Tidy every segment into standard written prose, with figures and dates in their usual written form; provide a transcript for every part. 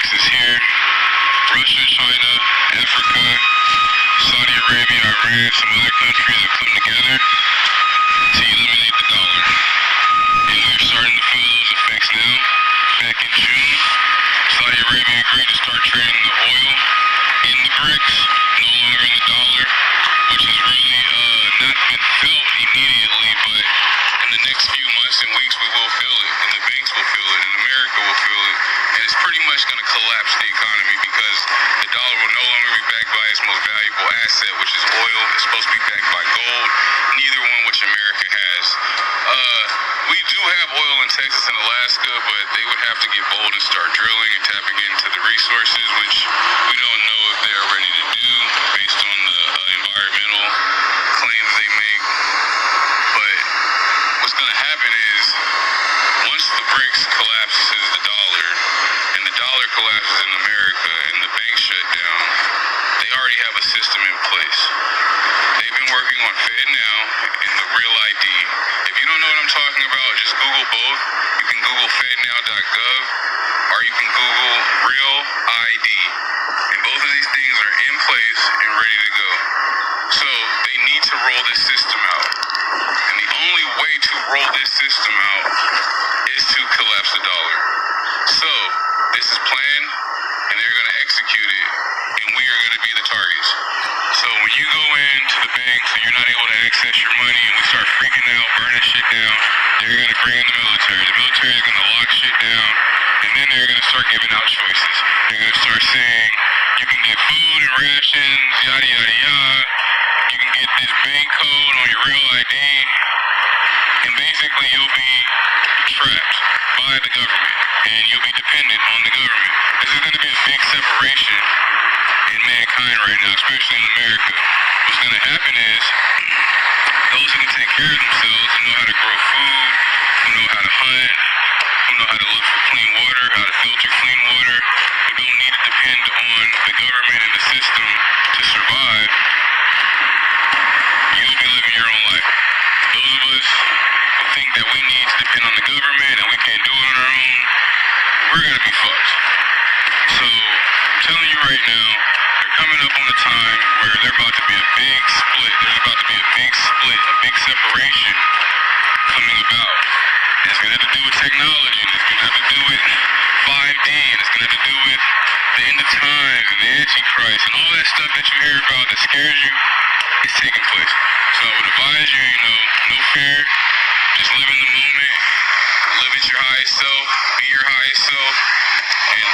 BRICS is here. Russia, China, Africa, Saudi Arabia, Iran, some other countries have come together to eliminate the dollar. And we're starting to feel those effects now. Back in June, Saudi Arabia agreed to start trading the oil in the BRICS, no longer in the dollar, which has really not been felt immediately, but in the next few months and weeks we will feel it, and the banks will feel it, and America will feel it, and it's pretty much going to collapse the economy because the dollar will no longer be backed by its most valuable asset, which is oil. It's supposed to be backed by gold, neither one which America has. We do have oil in Texas and Alaska, but they would have to get bold and start drilling and tapping into the resources, which we don't know if they're ready to do based on the environmental claims they make. But what's going to happen is once the BRICS collapses the dollar and the dollar collapses in America and the banks shut down, they already have a system in place. They've been working on FedNow and the Real ID. If you don't know what I'm talking about, just Google both. You can Google FedNow.gov or you can Google Real ID. And both of these things are in place and ready to go. So they need to roll this system out. And the only way to roll this system out is to collapse the dollar. So this is planned and they're going to execute it, and we are going to be the targets. So when you go into the banks and you're not able to access your money and we start freaking out, burning shit down, they're going to bring in the military. The military is going to lock shit down, and then they're going to start giving out choices. They're going to start saying, you can get food and rations, yada, yada, yada. You can get this bank code on your Real ID, and basically you'll be trapped by the government, and you'll be dependent on the government. This is going to be a big separation in mankind right now, especially in America. What's going to happen is those who can take care of themselves, who know how to grow food, who know how to hunt, who know how to look for clean water, how to filter clean water, who don't need to depend on the government and the system to survive, you'll be living your own life. Those of us who think that we need to depend on the government and we can't do it on our own, we're going to be fucked. So, I'm telling you right now, they're coming up on a time where there's about to be a big split. There's about to be a big split, a big separation coming about. And it's going to have to do with technology, and it's going to have to do with 5D, and it's going to have to do with the end of times and the Antichrist and all that stuff that you hear about that scares you is taking place. So I would advise you, no fear, just live in the moment, live at your highest self, be your highest self, and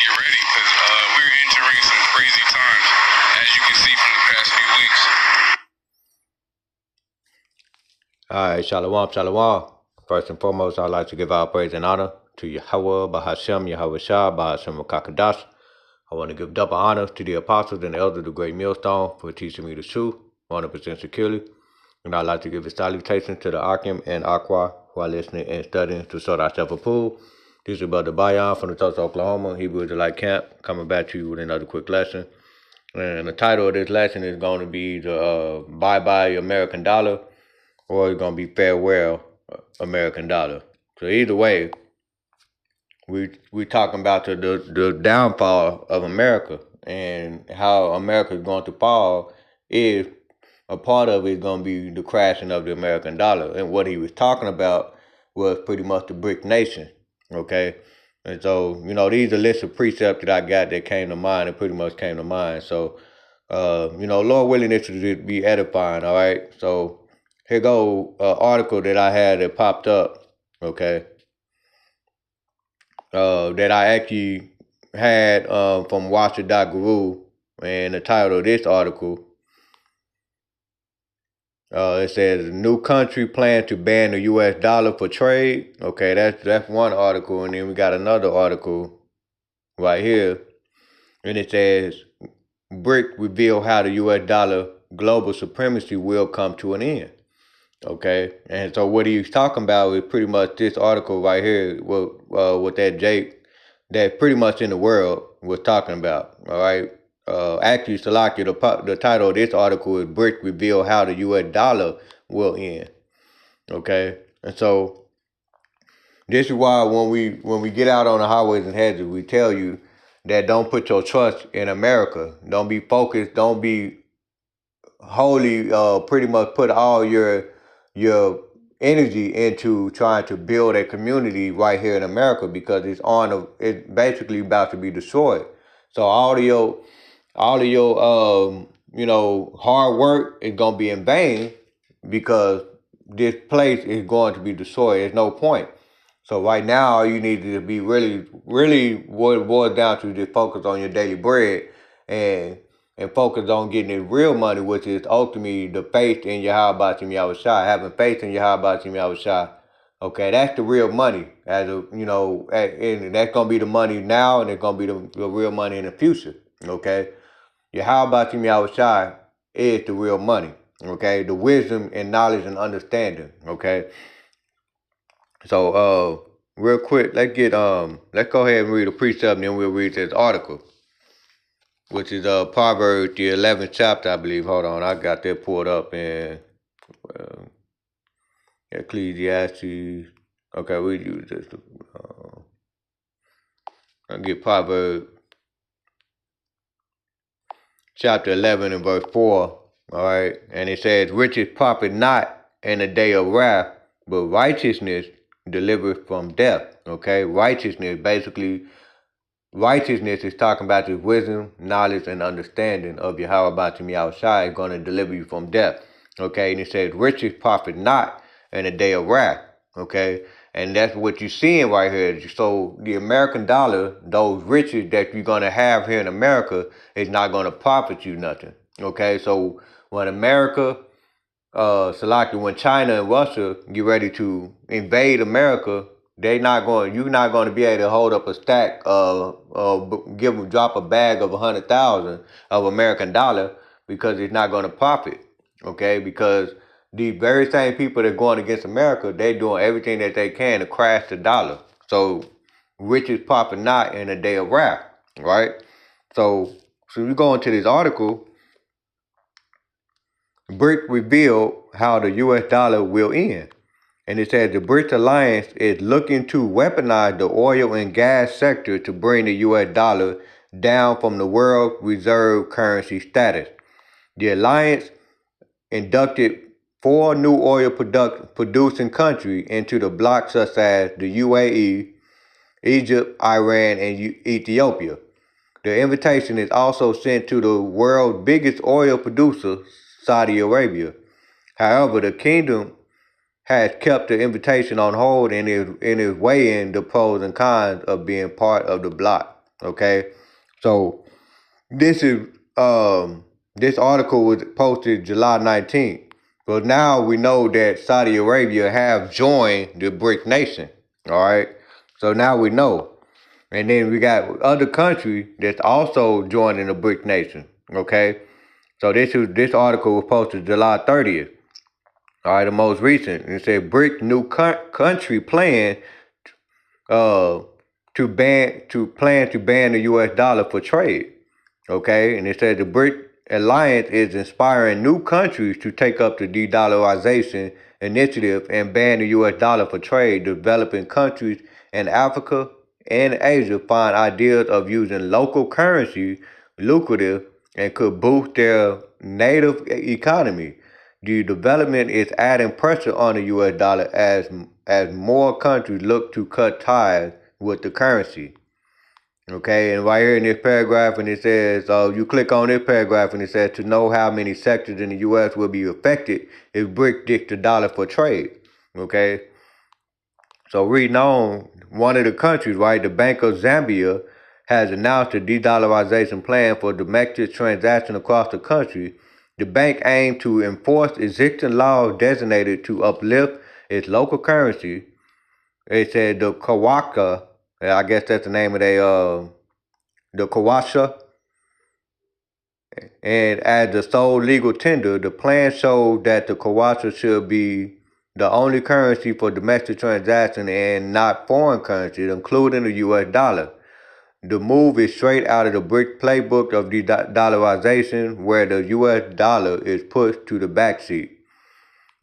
get ready, because we're entering some crazy times, as you can see from the past few weeks. Alright, Shalom, Shalom. First and foremost, I'd like to give our praise and honor to Yahweh, Bahashem, Yahweh Shah, Bahashem Kakadash. I want to give double honor to the apostles and the elders of the Great Millstone for teaching me the truth 100% securely. And I'd like to give a salutation to the Akim and Aqua who are listening and studying to sort ourselves approved. This is Brother Bayan from the Tulsa, Oklahoma, Hebrew Israelite Camp, coming back to you with another quick lesson. And the title of this lesson is going to be the Bye-Bye American Dollar, or it's going to be Farewell American Dollar. So either way, we talking about the downfall of America and how America is going to fall. Is a part of it is going to be the crashing of the American dollar. And what he was talking about was pretty much the BRIC nation. Okay, and so these are lists of precepts that I got that came to mind. It pretty much came to mind. So Lord willing, this will be edifying. All right. So here go an article that I had that popped up. Okay. That I actually had from Washer.guru, and the title of this article, it says, new country plan to ban the U.S. dollar for trade. Okay, that's one article, and then we got another article right here, and it says, BRIC reveal how the U.S. dollar global supremacy will come to an end. Okay, and so what he's talking about is pretty much this article right here, what that Jake, that pretty much in the world was talking about. All right. Actually, Salaki, the title of this article is BRIC reveal how the U.S. dollar will end. Okay, and so this is why when we get out on the highways and hedges, we tell you that don't put your trust in America. Don't be focused. Don't be wholly, pretty much put all your energy into trying to build a community right here in America, because it's basically about to be destroyed. So all of your hard work is gonna be in vain, because this place is going to be destroyed. There's no point. So right now, all you need to be really what it boils down to, just focus on your daily bread, and focus on getting the real money, which is ultimately the faith in Yahweh Bashim Yahushua, having faith in Yahweh Bashim Yahushua. Okay, that's the real money. And that's gonna be the money now, and it's gonna be the real money in the future. Okay, Yahweh Bashim Yahushua is the real money. Okay, the wisdom and knowledge and understanding. Okay. So, real quick, let's go ahead and read a precept, and then we'll read this article, which is Proverbs, the 11th chapter, I believe. Hold on, I got that pulled up in Ecclesiastes. Okay, we use this. I'll get Proverbs chapter 11 and verse 4. All right, and it says, "Riches profit not in the day of wrath, but righteousness delivereth from death." Okay, righteousness is talking about the wisdom, knowledge, and understanding of Yahweh Bashim Yahushua is going to deliver you from death. Okay, and it says, "Riches profit not in the day of wrath." Okay, and that's what you're seeing right here. So the American dollar, those riches that you're going to have here in America, is not going to profit you nothing. Okay, so when America, when China and Russia get ready to invade America, you're not going to be able to hold up a stack drop a bag of 100,000 of American dollar, because it's not going to profit. Okay, because the very same people that are going against America, they're doing everything that they can to crash the dollar. So riches profit not in a day of wrath, right? So you go into this article, BRIC revealed how the U.S. dollar will end. And it says the BRICS alliance is looking to weaponize the oil and gas sector to bring the U.S. dollar down from the world reserve currency status. The alliance inducted 4 new oil producing countries into the bloc, such as the UAE, Egypt, Iran, and Ethiopia. The invitation is also sent to the world's biggest oil producer, Saudi Arabia. However, the kingdom has kept the invitation on hold and is weighing the pros and cons of being part of the bloc. Okay, so this article was posted July 19th. But now we know that Saudi Arabia have joined the BRIC nation. All right, so now we know. And then we got other countries that's also joining the BRIC nation. Okay, so this article was posted July 30th. All right, the most recent. It said BRIC new country plan to ban the U.S. dollar for trade. Okay, and it said the BRIC alliance is inspiring new countries to take up the de-dollarization initiative and ban the U.S. dollar for trade. Developing countries in Africa and Asia find ideas of using local currency lucrative and could boost their native economy. The development is adding pressure on the U.S. dollar as more countries look to cut ties with the currency. Okay, and right here in this paragraph, and it says, you click on this paragraph, and it says, to know how many sectors in the U.S. will be affected if BRIC ditch the dollar for trade. Okay, so reading on, one of the countries, right, the Bank of Zambia has announced a de-dollarization plan for domestic transactions across the country. The bank aimed to enforce existing laws designated to uplift its local currency. It said the Kawaka, I guess that's the name of the Kawasha. And as the sole legal tender, the plan showed that the Kawasha should be the only currency for domestic transactions and not foreign currencies, including the U.S. dollar. The move is straight out of the BRIC playbook of de-dollarization, where the U.S. dollar is pushed to the backseat.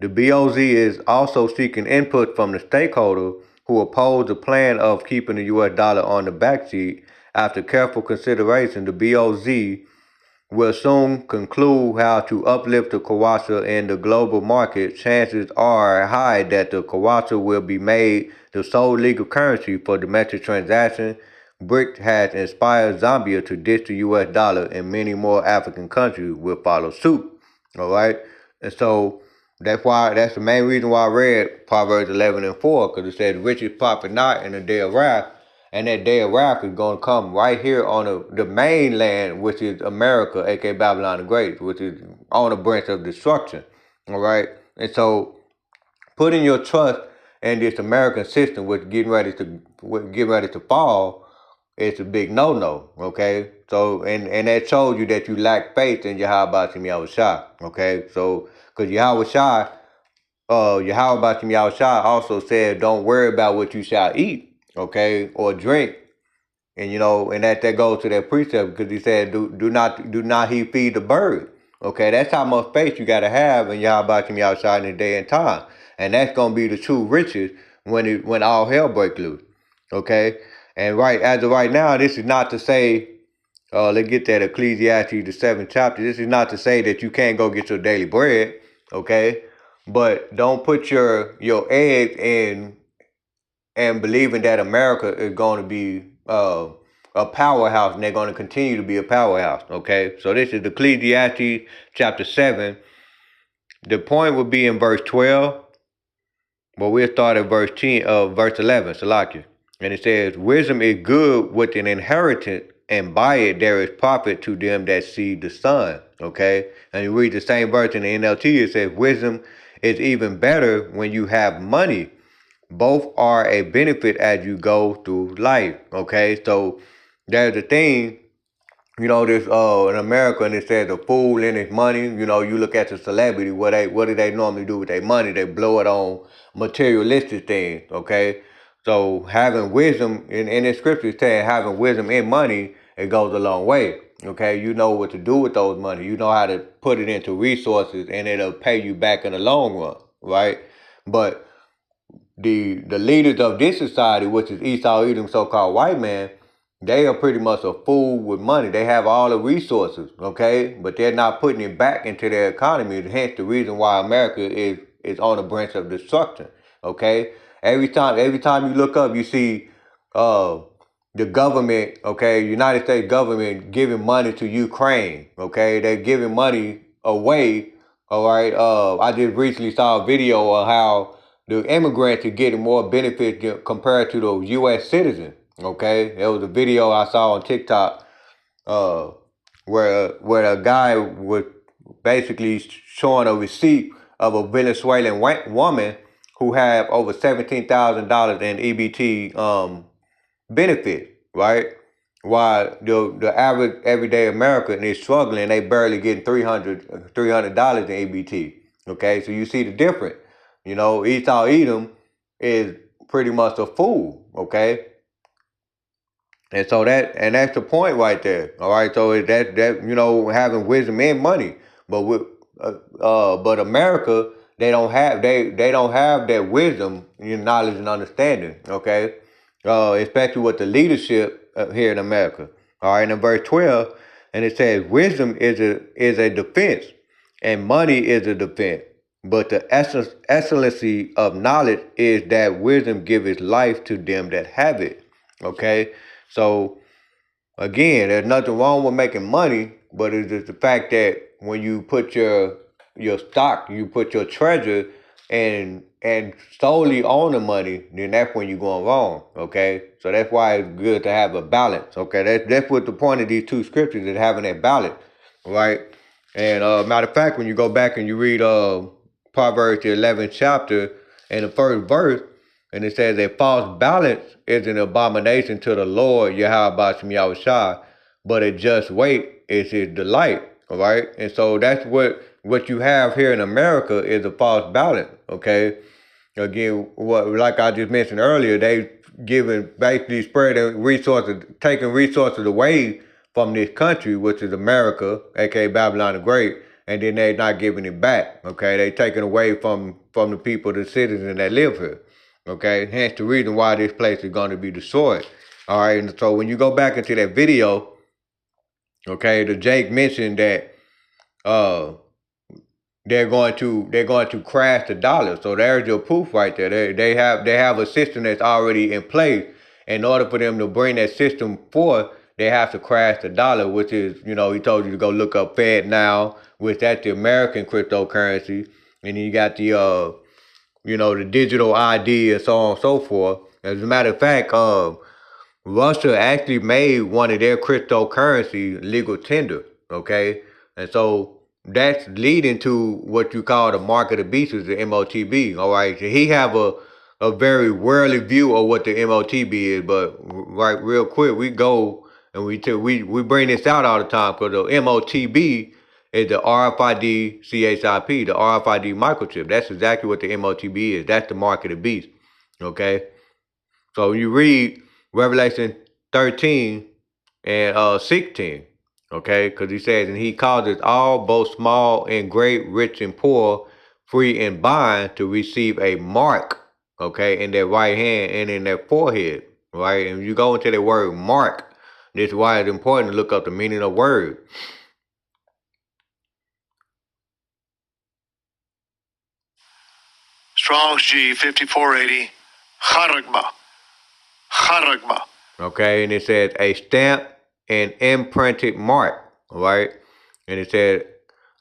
The BOZ is also seeking input from the stakeholders who oppose the plan of keeping the U.S. dollar on the backseat, after careful consideration, the BOZ will soon conclude how to uplift the Kawasa in the global market. Chances are high that the Kawasa will be made the sole legal currency for domestic transactions. BRIC has inspired Zambia to ditch the US dollar, and many more African countries will follow suit. All right, and so that's the main reason why I read Proverbs 11:4, because it says, "Riches profit not in the day of wrath." And that day of wrath is going to come right here on the mainland, which is America, aka Babylon the Great, which is on the brink of destruction. All right, and so putting your trust in this American system, which getting ready to fall, it's a big no-no. Okay, so and that shows you that you lack faith in Yahweh Shah. Okay, so because Yahweh Shah also said, "Don't worry about what you shall eat, okay, or drink." And and that goes to that precept, because he said, "Do not he feed the bird." Okay, that's how much faith you gotta have in Yahweh in the day and time, and that's gonna be the true riches when all hell break loose. Okay, and as of right now, this is not to say. Let's get that Ecclesiastes, the 7th chapter. This is not to say that you can't go get your daily bread, okay? But don't put your eggs in and believing that America is going to be a powerhouse, and they're going to continue to be a powerhouse, okay? So this is Ecclesiastes chapter 7. The point would be in verse 12, but we'll start at verse 11, Salakia. And it says, "Wisdom is good with an inheritance, and by it there is profit to them that see the sun." Okay? And you read the same verse in the NLT, it says, "Wisdom is even better when you have money. Both are a benefit as you go through life." Okay? So there's the thing, this in America, and it says a fool in his money. You look at the celebrity, what do they normally do with their money? They blow it on materialistic things, okay? So having wisdom, in the scripture saying having wisdom in money, it goes a long way, okay? You know what to do with those money. You know how to put it into resources, and it'll pay you back in the long run, right? But the leaders of this society, which is Esau Edom, so-called white man, they are pretty much a fool with money. They have all the resources, okay? But they're not putting it back into their economy. Hence the reason why America is on the brink of destruction, okay? Every time you look up, you see the government, okay, United States government giving money to Ukraine, okay? They're giving money away, all right? I just recently saw a video of how the immigrants are getting more benefits compared to the U.S. citizens. Okay, there was a video I saw on TikTok where a guy was basically showing a receipt of a Venezuelan woman who had over $17,000 in EBT benefit, right? While the average everyday American is struggling, they barely getting $300 in EBT. Okay, so you see the difference. Esau Edom is pretty much a fool. Okay. And so that's the point right there. All right. So that having wisdom and money, but but America, they don't have that wisdom, knowledge and understanding. Okay. Especially with the leadership here in America. All right. In verse 12, and it says, "Wisdom is a defense, and money is a defense. But the excellency of knowledge is that wisdom giveth life to them that have it." Okay. So again, there's nothing wrong with making money, but it's just the fact that when you put your stock, you put your treasure and solely on the money, then that's when you're going wrong. Okay, so that's why it's good to have a balance. Okay, that's what the point of these two scriptures is, having that balance, right? And matter of fact, when you go back and you read Proverbs the 11th chapter and the first verse, and it says, "A false balance is an abomination to the Lord, Yahweh Shah, but a just weight is his delight." All right? And so that's what you have here in America is a false balance, okay? Again, like I just mentioned earlier, they basically spreading resources, taking resources away from this country, which is America, aka Babylon the Great, and then they're not giving it back, okay? They taking away from the people, the citizens that live here. Okay, hence the reason why this place is going to be destroyed. All right, and so when you go back into that video, okay, the Jake mentioned that uh they're going to crash the dollar. So there's your proof right there. They have a system that's already in place. In order for them to bring that system forth, they have to crash the dollar, which is, he told you to go look up Fed now, which that's the American cryptocurrency, and then you got the digital ID and so on and so forth. As a matter of fact, Russia actually made one of their cryptocurrency legal tender, okay? And so that's leading to what you call the market of beasts, the MOTB, all right? So he have a very worldly view of what the MOTB is, but right real quick, we go and we bring this out all the time because the MOTB is the RFID CHIP, the RFID microchip. That's exactly what the MOTB is. That's the market of beast, okay? So you read Revelation 13 and 16, okay? Because he says, and he causes all, both small and great, rich and poor, free and bond, to receive a mark, okay, in their right hand and in their forehead, right? And you go into the word mark, this is why it's important to look up the meaning of word. Strong's G 5480. Charagma. Charagma. Okay, and it says a stamp and imprinted mark, right? And it said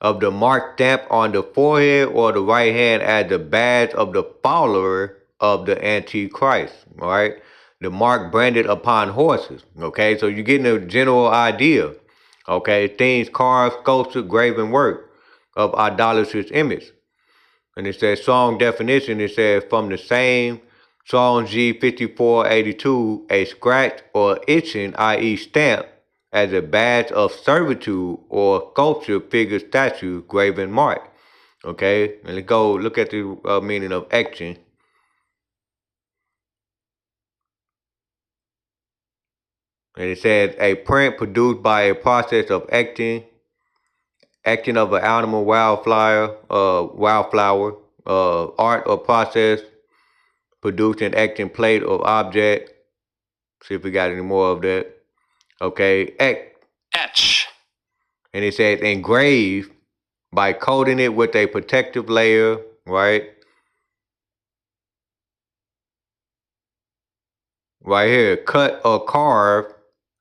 of the mark stamp on the forehead or the right hand as the badge of the follower of the Antichrist, right? The mark branded upon horses, okay? So you're getting a general idea, okay? Things carved, sculptured, graven work of idolatrous image. And it says strong definition, it says from the same Strong's G 5482, a scratch or itching, i.e. stamp, as a badge of servitude or sculpture, figure, statue, graven mark. Okay, and let's go look at the meaning of etching. And it says a print produced by a process of etching of an animal, wildflower, art or process, produced an etching plate or object. See if we got any more of that. Okay, Etch. and it says engrave by coating it with a protective layer, right? Right here, cut or carve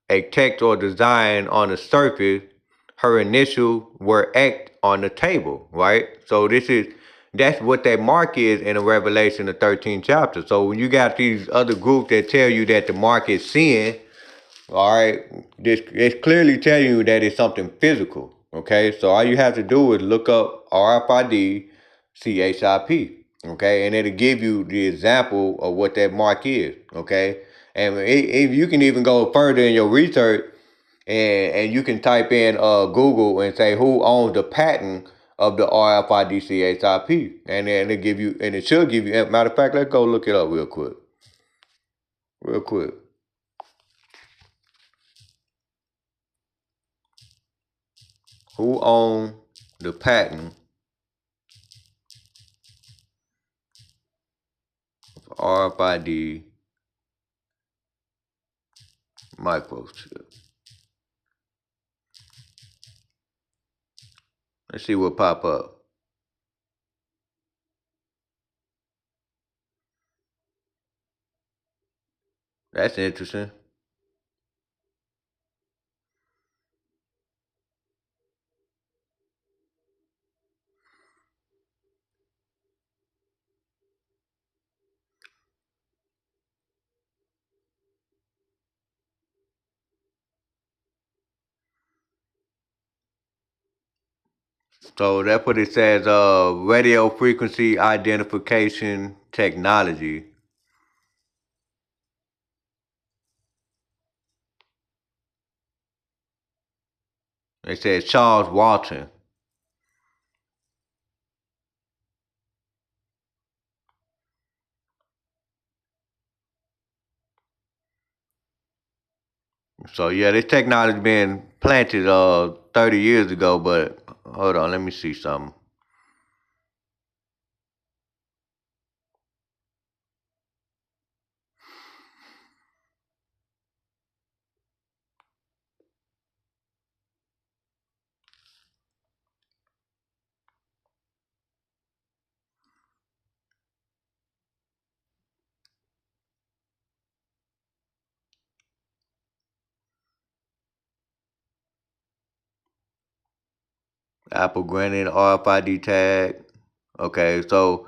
a text or design on the surface. Her initials were etched on the table, right? So that's what that mark is in the Revelation, the 13th chapter. So when you got these other groups that tell you that the mark is sin, all right, it's clearly telling you that it's something physical. Okay, so all you have to do is look up RFID CHIP. Okay, and it'll give you the example of what that mark is. Okay, and if you can even go further in your research, and you can type in Google and say who owns the patent of the RFID CHIP, and then it give you, and it should give you. Matter of fact, let's go look it up real quick. Real quick. Who owns the patent of RFID microchip? Let's see what pop up. That's interesting. So that's what it says, radio frequency identification technology. It says Charles Walton. So yeah, this technology been planted 30 years ago, but hold on, let me see something. Apple granted RFID tag. Okay, so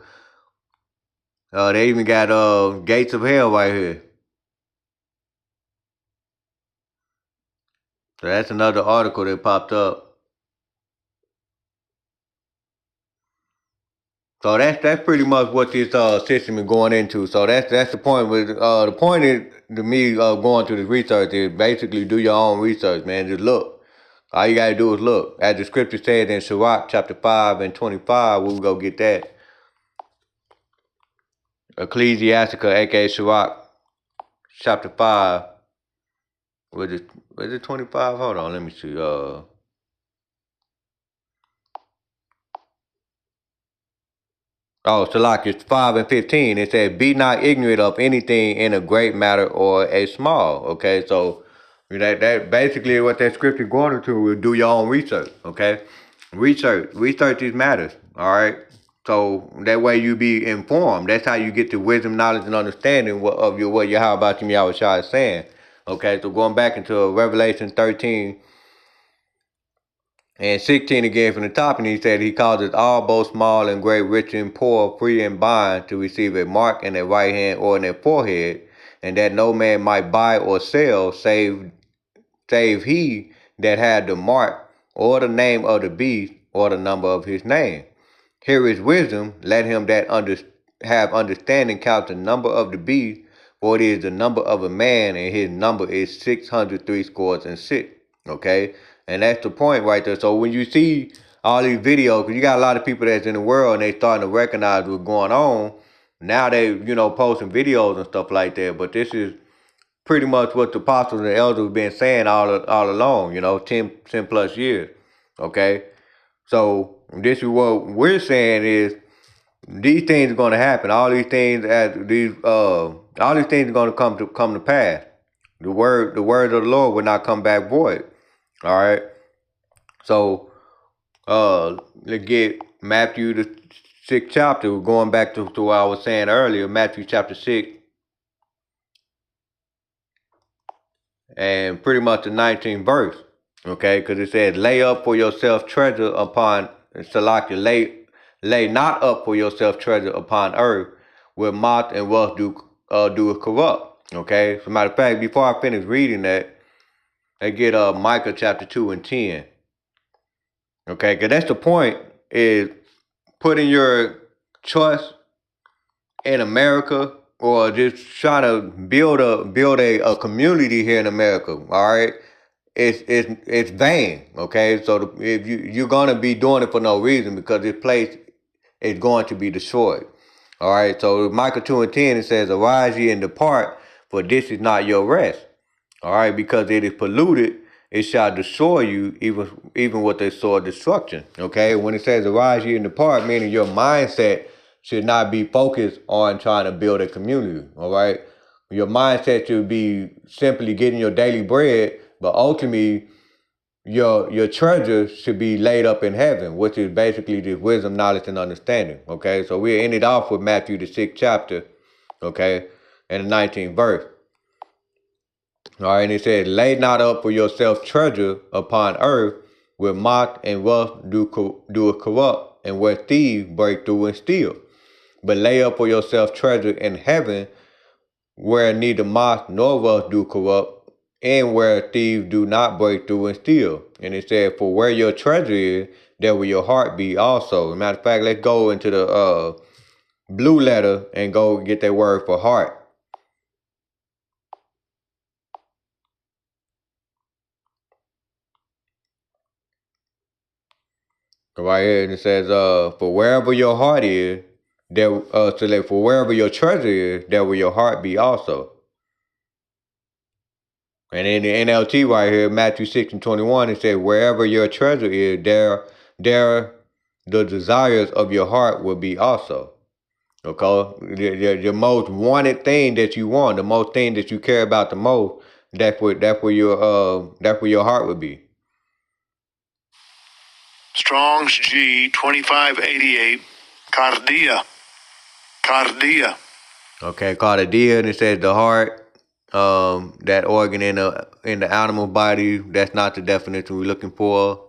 they even got Gates of Hell right here. So that's another article that popped up. So that's pretty much what this system is going into. So that's the point. With the point is to me going through this research is basically do your own research, man. Just look. All you gotta do is look. As the scripture says in Sirach chapter 5 and 25, we'll go get that. Ecclesiastica, aka Sirach chapter 5. Was it 25? Hold on, let me see. Salakias 5 and 15. It says, "Be not ignorant of anything in a great matter or a small." Okay, so that basically what that scripture going into is do your own research. Okay, research these matters. All right, so that way you be informed. That's how you get the wisdom, knowledge, and understanding what how about you Yahweh Shai is saying. Okay, so going back into Revelation 13. And 16 again from the top, and he said, "He causes all, both small and great, rich and poor, free and bond, to receive a mark in their right hand or in their forehead, and that no man might buy or sell, save he that had the mark, or the name of the beast, or the number of his name. Here is wisdom. Let him that have understanding count the number of the beast, for it is the number of a man, and his number is 666." Okay, and that's the point right there. So when you see all these videos, because you got a lot of people that's in the world and they starting to recognize what's going on. Now they posting videos and stuff like that. But this is pretty much what the apostles and the elders have been saying all along. 10 plus years. Okay, so this is what we're saying is these things are going to happen. All these things all these things are going to come to pass. The word of the Lord will not come back void. All right. So let's get Matthew the 6th chapter. We're going back to what I was saying earlier, Matthew chapter 6, and pretty much the 19th verse. Okay, because it says, "Lay up for yourself treasure upon Salakia, lay not up for yourself treasure upon earth, where moth and rust do corrupt." Okay, as a matter of fact, before I finish reading that, let's get Micah chapter 2 and 10. Okay, because that's the point, is putting your trust in America or just trying to build a community here in America. All right, it's vain. Okay, so if you're gonna be doing it for no reason, because this place is going to be destroyed. All right, so Micah 2 and 10, it says, "Arise ye and depart, for this is not your rest." All right, because it is polluted, it shall destroy you, even with a sword destruction. Okay, when it says arise ye and depart, meaning your mindset should not be focused on trying to build a community. All right, your mindset should be simply getting your daily bread, but ultimately your treasure should be laid up in heaven, which is basically the wisdom, knowledge, and understanding. Okay, so we ended off with Matthew the 6th chapter, okay, and the 19th verse. All right, and it says, "Lay not up for yourself treasure upon earth, where moth and rust do corrupt, and where thieves break through and steal. But lay up for yourself treasure in heaven, where neither moth nor rust do corrupt, and where thieves do not break through and steal." And it said, "For where your treasure is, there will your heart be also." As a matter of fact, let's go into the blue letter and go get that word for heart. Right here, and it says, "For wherever your heart is, there for wherever your treasure is, there will your heart be also." And in the NLT right here, Matthew 6 and 21, it says, "Wherever your treasure is, there the desires of your heart will be also." Okay, the most wanted thing that you want, the most thing that you care about the most, that's where your heart would be. Strong's G 2588. Cardia. Cardia. Okay, cardia, and it says the heart. That organ in the animal body. That's not the definition we're looking for.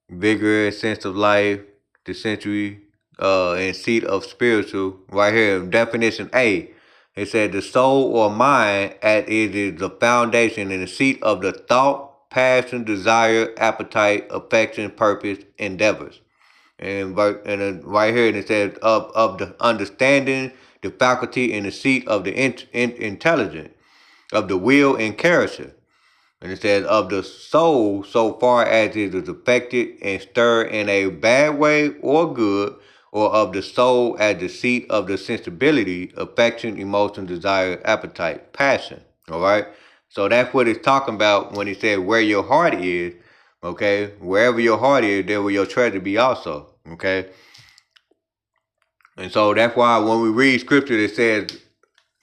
vigorous sense of life, the century, and seat of spiritual. Right here, definition A. It said the soul or mind as it is the foundation and the seat of the thought, passion, desire, appetite, affection, purpose, endeavors. And right here it says of the understanding, the faculty, and the seat of the intelligence, of the will and character. And it says of the soul, so far as it is affected and stirred in a bad way or good, or of the soul as the seat of the sensibility, affection, emotion, desire, appetite, passion. All right. So that's what it's talking about when he said where your heart is. Okay, wherever your heart is, there will your treasure be also. Okay, and so that's why when we read scripture, it says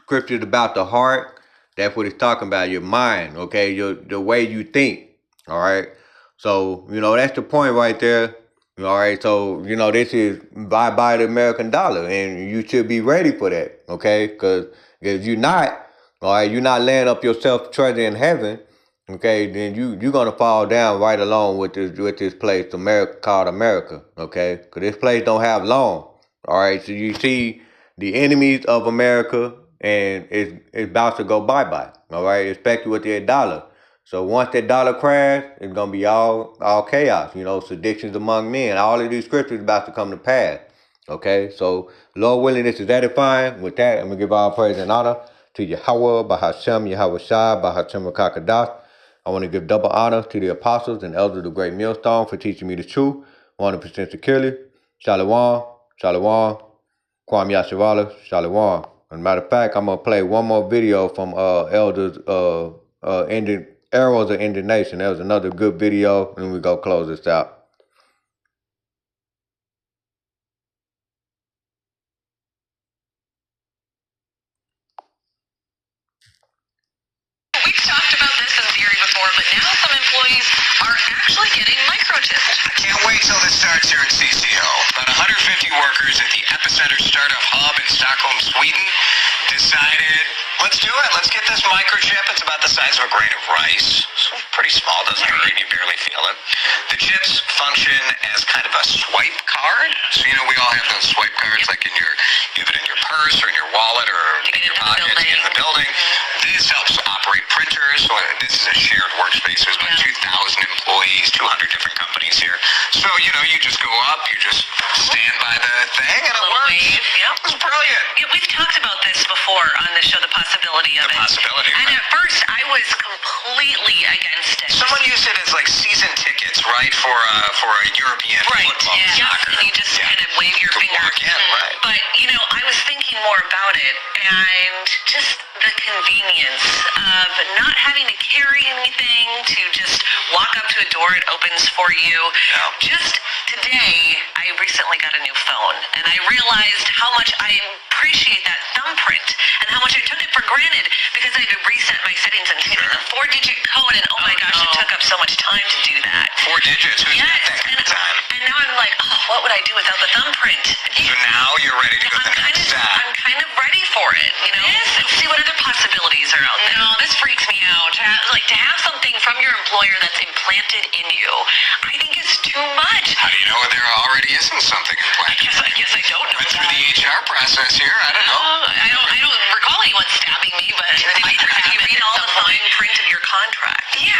scriptures about the heart. That's what it's talking about. Your mind. Okay, the way you think. All right. So that's the point right there. All right. So this is bye the American dollar, and you should be ready for that. Okay, because if you're not, all right, you're not laying up yourself treasure in heaven. Okay, then you're gonna fall down right along with this place, America, called America. Okay, because this place don't have long. All right, so you see the enemies of America, and it's about to go bye bye. All right, especially with their dollar. So once that dollar crash, it's gonna be all chaos. Seditions among men. All of these scriptures about to come to pass. Okay, so Lord willing, this is edifying. With that, I'm gonna give all praise and honor to Yahweh, Bahashem, Yahweh Shai, Bahashem Kakadash. I want to give double honor to the apostles and elders of the great millstone for teaching me the truth 100% securely. Shalom, shalom, Kwam Yasharala, shalom. As a matter of fact, I'm going to play one more video from elders Arrows of Indignation. That was another good video, and we go close this out. We've talked about this in theory before, but now some employees are actually getting microchipped. I can't wait till this starts here in CCO. About 150 workers at the Epicenter Startup Hub in Stockholm, Sweden, decided, let's do it. Let's get this microchip. It's about the size of a grain of rice. So pretty small, doesn't hurt, you barely feel it. The chips function as kind of a swipe card. So, we all have those swipe cards, like you have it in your purse or in your wallet or in your pocket to get in the building. This helps operate printers. So this is a shared workspace. There's about 2,000 employees, 200 different companies here. So, you just go up, you just stand by the thing, and it works. Yep. It's brilliant. Yeah, we've talked about this before on the show, the possibility of it. And right? at first, I was completely against it. Someone used it as like season tickets, right, for a European football, soccer. And you just kind of wave your finger. Walk in, right. But, I was thinking more about it, and just the convenience of not having to carry anything, to just walk up to a door, it opens for you. Yeah. Just today, I recently got a new phone, and I realized how much I appreciate that thumbprint, and how much I took it for granted, because I had to reset my settings and type in the 4-digit code, and oh my gosh, it took up so much time to do that. 4 digits, who's got that kind of time? And now I'm like, what would I do without the thumbprint? So now you're ready to go to the next step. I'm kind of ready for it, Let's see what other possibilities are out there. No, this freaks me out. To have something from your employer that's implanted in you, I think it's too much. How do you know there already isn't something implanted? I guess I don't know. Went through the HR process here. I don't know. I don't recall anyone stabbing me, but you read all the fine print of your contract. Yeah,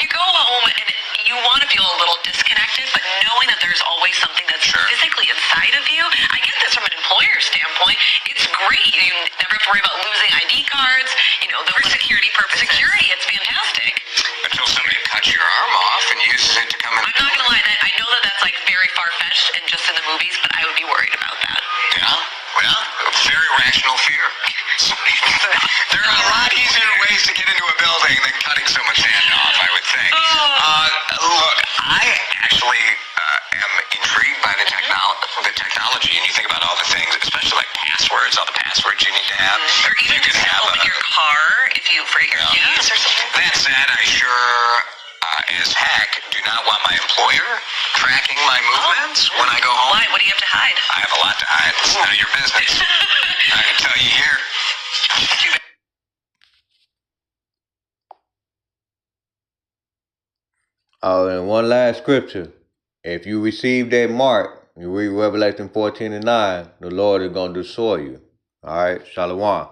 you go home and you want to feel a little disconnected, but knowing that there's always something that's physically inside of you, I get this from an employer standpoint. It's great. You never have to worry about losing ID cards, for security purposes. Security, it's fantastic. Until somebody cuts your arm off and uses it to come in. I'm not going to lie, I know that that's like very far-fetched and just in the movies, but I would be worried about that. Yeah? Well, very rational fear. There are a lot easier ways to get into a building than cutting someone's hand off, I would think. Look, I actually am intrigued by the technology, and you think about all the things, especially like passwords, all the passwords you need to have. Or even you can just have open your car if you forget your keys or something. That said, I sure as heck do not want my employer tracking my movements when I go home. Why? What do you have to hide? I have a lot to hide. It's none of your business. I can tell you here. Oh, and one last scripture. If you receive that mark, you read Revelation 14:9, the Lord is going to destroy you. All right, Shalom.